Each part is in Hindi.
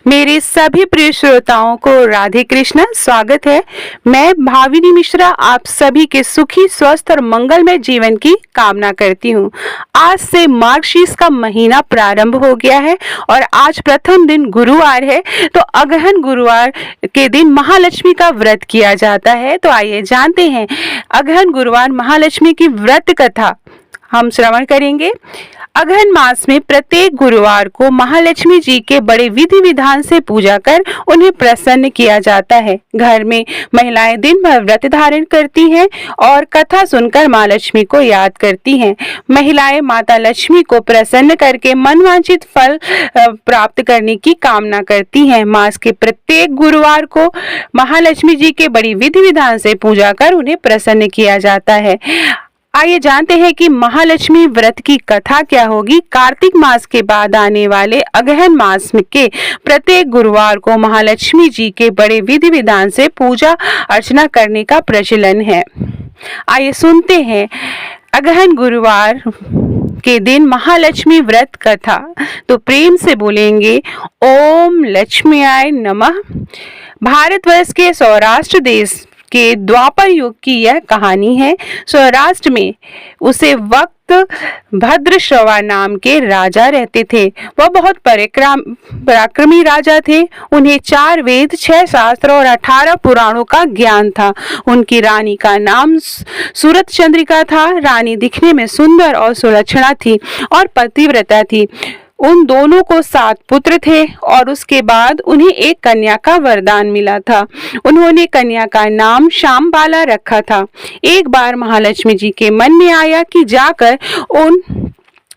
मेरे सभी प्रिय श्रोताओं को राधे कृष्णा स्वागत है। मैं भाविनी मिश्रा आप सभी के सुखी स्वस्थ और मंगलमय जीवन की कामना करती हूँ। आज से मार्गशीर्ष का महीना प्रारंभ हो गया है और आज प्रथम दिन गुरुवार है, तो अगहन गुरुवार के दिन महालक्ष्मी का व्रत किया जाता है। तो आइए जानते हैं अगहन गुरुवार महालक्ष्मी की व्रत कथा हम श्रवण करेंगे। अगहन मास में प्रत्येक गुरुवार को महालक्ष्मी जी के बड़े विधि विधान से पूजा कर उन्हें प्रसन्न किया जाता है। घर में महिलाएं दिन भर व्रत धारण करती हैं और कथा सुनकर मां लक्ष्मी को याद करती हैं। महिलाएं माता लक्ष्मी को प्रसन्न करके मनवांछित फल प्राप्त करने की कामना करती हैं। मास के प्रत्येक गुरुवार को महालक्ष्मी जी के बड़ी विधि विधान से पूजा कर उन्हें प्रसन्न किया जाता है। आइए जानते हैं कि महालक्ष्मी व्रत की कथा क्या होगी। कार्तिक मास के बाद आने वाले अगहन मास के प्रत्येक गुरुवार को महालक्ष्मी जी के बड़े विधि विधान से पूजा अर्चना करने का प्रचलन है। आइए सुनते हैं अगहन गुरुवार के दिन महालक्ष्मी व्रत कथा। तो प्रेम से बोलेंगे ओम लक्ष्म्याय नमः। भारतवर्ष के सौराष्ट्र देश के द्वापर युग की यह कहानी है। सौराष्ट्र में उसे वक्त भद्रश्रवा नाम के राजा रहते थे। वह बहुत पराक्रमी राजा थे। उन्हें 4 वेद, 6 शास्त्र और 18 पुराणों का ज्ञान था। उनकी रानी का नाम सूरत चंद्रिका था। रानी दिखने में सुंदर और सुलक्षणा थी और पतिव्रता थी। उन दोनों को 7 पुत्र थे और उसके बाद उन्हें एक कन्या का वरदान मिला था। उन्होंने कन्या का नाम शामबाला रखा था। एक बार महालक्ष्मी जी के मन में आया कि जाकर उन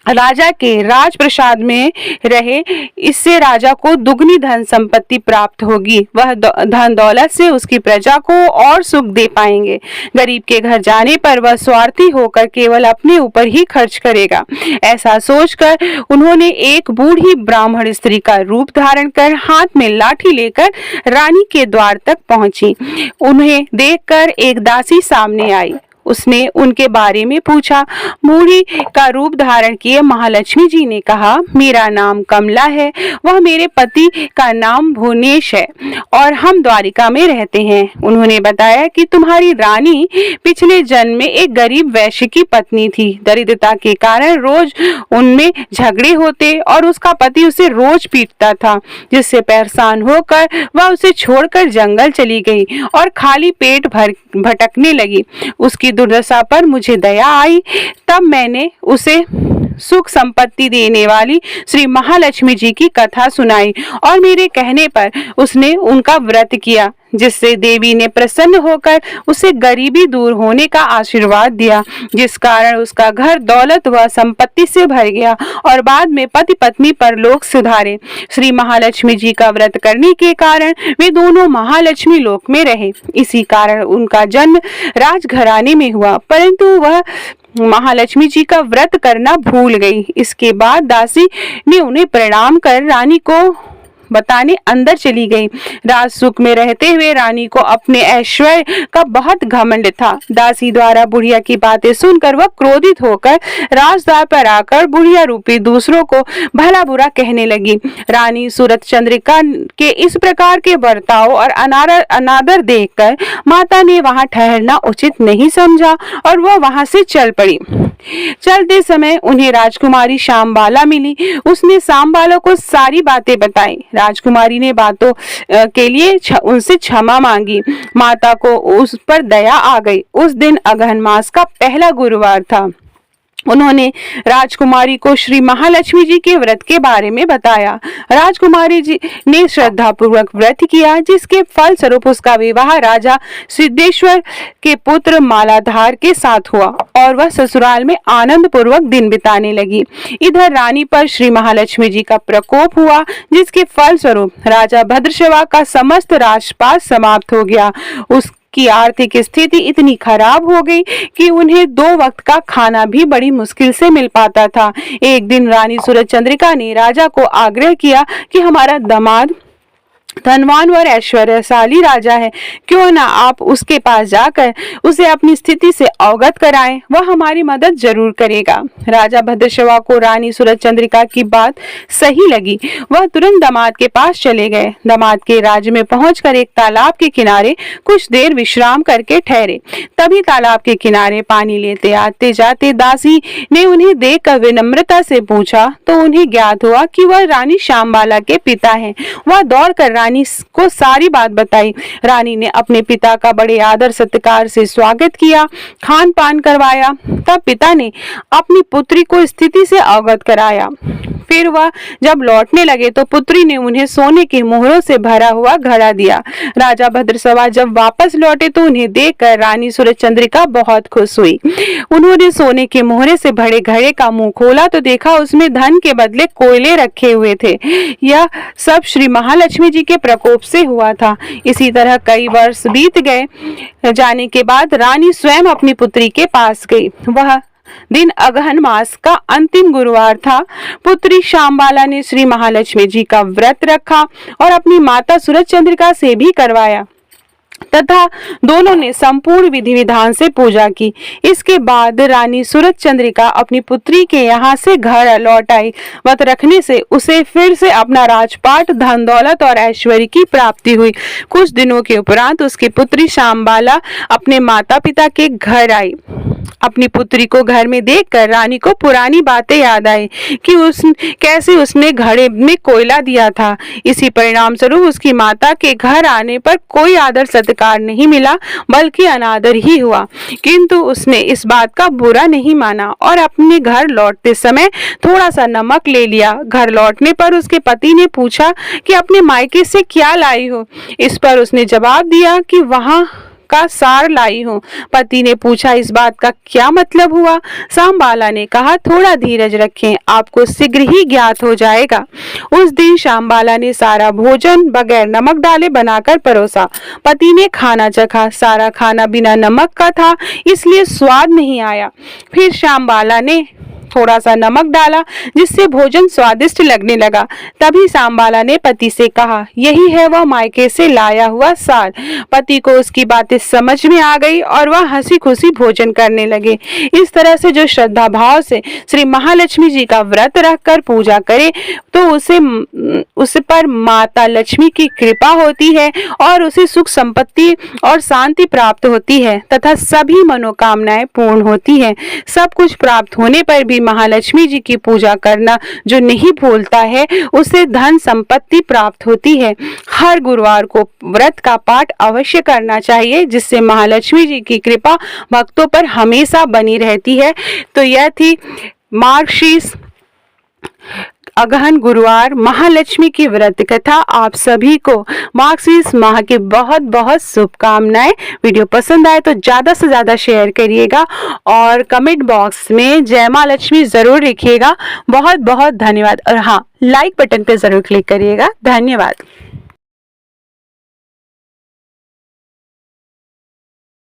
राजा के राजप्रसाद में रहे, इससे राजा को दुगनी धन संपत्ति प्राप्त होगी। वह धन दौलत से उसकी प्रजा को और सुख दे पाएंगे। गरीब के घर जाने पर वह स्वार्थी होकर केवल अपने ऊपर ही खर्च करेगा। ऐसा सोचकर उन्होंने एक बूढ़ी ब्राह्मण स्त्री का रूप धारण कर हाथ में लाठी लेकर रानी के द्वार तक पहुंची। उन्हें देखकर एक दासी सामने आई। उसने उनके बारे में पूछा। बूढ़ी का रूप धारण किए महालक्ष्मी जी ने कहा, मेरा नाम कमला है, वह मेरे पति का नाम भुवनेश है और हम द्वारिका में रहते हैं। उन्होंने बताया कि तुम्हारी रानी पिछले जन्म में एक गरीब वैश्य की पत्नी थी। दरिद्रता के कारण रोज उनमें झगड़े होते और उसका पति उसे रोज पीटता था, जिससे परेशान होकर वह उसे छोड़कर जंगल चली गई और खाली पेट भटकने लगी। उसकी दुर्दशा पर मुझे दया आई, तब मैंने उसे सुख संपत्ति देने वाली श्री महालक्ष्मी जी की कथा सुनाई और मेरे कहने पर उसने उनका व्रत किया, जिससे देवी ने प्रसन्न होकर उसे गरीबी दूर होने का आशीर्वाद दिया, जिस कारण उसका घर दौलत व संपत्ति से भर गया और बाद में पति पत्नी परलोक सुधारे। श्री महालक्ष्मी जी का व्रत करने के कारण वे दोनों महालक्ष्मी लोक में रहे। इसी कारण उनका जन्म राजघराने में हुआ, परंतु वह महालक्ष्मी जी का व्रत करना भूल गई। इसके बाद दासी ने उन्हें प्रणाम कर रानी को बताने अंदर चली गई। राज सुख में रहते हुए रानी को अपने ऐश्वर्य का बहुत घमंड था। दासी द्वारा बुढ़िया की बातें सुनकर वह क्रोधित होकर राजद्वार पर आकर बुढ़िया रूपी दूसरों को भला बुरा कहने लगी। रानी सूरत चंद्रिका के इस प्रकार के बर्ताव और अनादर देखकर माता ने वहां ठहरना उचित नहीं समझा और वह वहां से चल पड़ी। चलते समय उन्हें राजकुमारी शामबाला मिली। उसने शामबाला को सारी बातें बताई। राजकुमारी ने बातों के लिए उनसे क्षमा मांगी। माता को उस पर दया आ गई। उस दिन अगहन मास का पहला गुरुवार था। उन्होंने राजकुमारी को श्री महालक्ष्मी जी के व्रत के बारे में बताया। राजकुमारी जी ने श्रद्धा पूर्वक व्रत किया, जिसके फल स्वरूप उसका विवाह राजा सिद्धेश्वर के पुत्र मालाधार के साथ हुआ और वह ससुराल में आनंद पूर्वक दिन बिताने लगी। इधर रानी पर श्री महालक्ष्मी जी का प्रकोप हुआ, जिसके फल स्वरूप राजा भद्रश्रवा का समस्त राजपाट समाप्त हो गया। की आर्थिक स्थिति इतनी खराब हो गई कि उन्हें 2 वक्त का खाना भी बड़ी मुश्किल से मिल पाता था। एक दिन रानी सूरत चंद्रिका ने राजा को आग्रह किया कि हमारा दामाद धनवान और ऐश्वर्यशाली राजा है, क्यों ना आप उसके पास जाकर उसे अपनी स्थिति से अवगत कराएं, वह हमारी मदद जरूर करेगा। राजा भद्रशवा को रानी सूरज चंद्रिका की बात सही लगी। वह तुरंत दामाद के पास चले गए। दामाद के राज्य में पहुंचकर एक तालाब के किनारे कुछ देर विश्राम करके ठहरे। तभी तालाब के किनारे पानी लेते आते जाते दासी ने उन्हें देखकर विनम्रता से पूछा तो उन्हें ज्ञात हुआ कि वह रानी श्यामबाला के पिता हैं। वह दौड़कर रानी को सारी बात बताई। रानी ने अपने पिता का बड़े आदर सत्कार से स्वागत किया, खान पान करवाया। तब पिता ने अपनी पुत्री को स्थिति से अवगत कराया। फिर वह जब लौटने लगे तो पुत्री ने उन्हें सोने के मोहरों से भरा हुआ घड़ा दिया। राजा भद्रशवा जब वापस लौटे तो उन्हें देखकर रानी सूरज चंद्रिका बहुत खुश हुई। उन्होंने सोने के मोहरे से भरे घड़े का मुंह खोला तो देखा उसमें धन के बदले कोयले रखे हुए थे। यह सब श्री महालक्ष्मी जी के प्रकोप से हुआ था। इसी तरह कई वर्ष बीत गए जाने के बाद रानी स्वयं अपनी पुत्री के पास गई। वह दिन अगहन मास का अंतिम गुरुवार था। पुत्री श्यामबाला ने श्री महालक्ष्मी जी का व्रत रखा और अपनी माता सूरज चंद्रिका से भी करवाया तथा दोनों ने संपूर्ण विधि विधान से पूजा की। इसके बाद रानी सूरज चंद्रिका अपनी पुत्री के यहाँ से घर लौट आई। व्रत रखने से उसे फिर से अपना राजपाट, धन दौलत और ऐश्वर्य की प्राप्ति हुई। कुछ दिनों के उपरांत उसकी पुत्री श्यामबाला अपने माता पिता के घर आई। अपनी पुत्री को घर में देखकर रानी को पुरानी बातें याद आई कि कैसे उसने घड़े में कोयला दिया था। इसी परिणाम स्वरूप उसकी माता के घर आने पर कोई आदर सत्कार नहीं मिला, बल्कि अनादर ही हुआ। किंतु उसने इस बात का बुरा नहीं माना और अपने घर लौटते समय थोड़ा सा नमक ले लिया। घर लौटने पर उसके पति ने पूछा कि अपने मायके से क्या लाई हो। इस पर उसने जवाब दिया कि वहां का सार लाई हूँ। पति ने पूछा इस बात का क्या मतलब हुआ। श्यामबाला ने कहा थोड़ा धीरज रखें, आपको शीघ्र ही ज्ञात हो जाएगा। उस दिन श्यामबाला ने सारा भोजन बगैर नमक डाले बनाकर परोसा। पति ने खाना चखा। सारा खाना बिना नमक का था, इसलिए स्वाद नहीं आया। फिर श्यामबाला ने थोड़ा सा नमक डाला, जिससे भोजन स्वादिष्ट लगने लगा। तभी श्यामबाला ने पति से कहा यही है वह मायके से लाया हुआ सार। पति को उसकी बातें समझ में आ गई और वह हंसी खुशी भोजन करने लगे। इस तरह से जो श्रद्धा भाव से श्री महालक्ष्मी जी का व्रत रखकर पूजा करे तो उस पर माता लक्ष्मी की कृपा होती है और उसे सुख संपत्ति और शांति प्राप्त होती है तथा सभी मनोकामनाएं पूर्ण होती है। सब कुछ प्राप्त होने पर भी महालक्ष्मी जी की पूजा करना जो नहीं भूलता है उसे धन संपत्ति प्राप्त होती है। हर गुरुवार को व्रत का पाठ अवश्य करना चाहिए, जिससे महालक्ष्मी जी की कृपा भक्तों पर हमेशा बनी रहती है। तो यह थी मार्गशीर्ष अगहन गुरुवार महालक्ष्मी की व्रत कथा। आप सभी को मार्गशीर्ष माह की बहुत बहुत शुभकामनाएं। वीडियो पसंद आए तो ज़्यादा से ज़्यादा शेयर करिएगा और कमेंट बॉक्स में जय मां लक्ष्मी ज़रूर लिखिएगा। बहुत बहुत धन्यवाद और हाँ, लाइक बटन पे ज़रूर क्लिक करिएगा। धन्यवाद।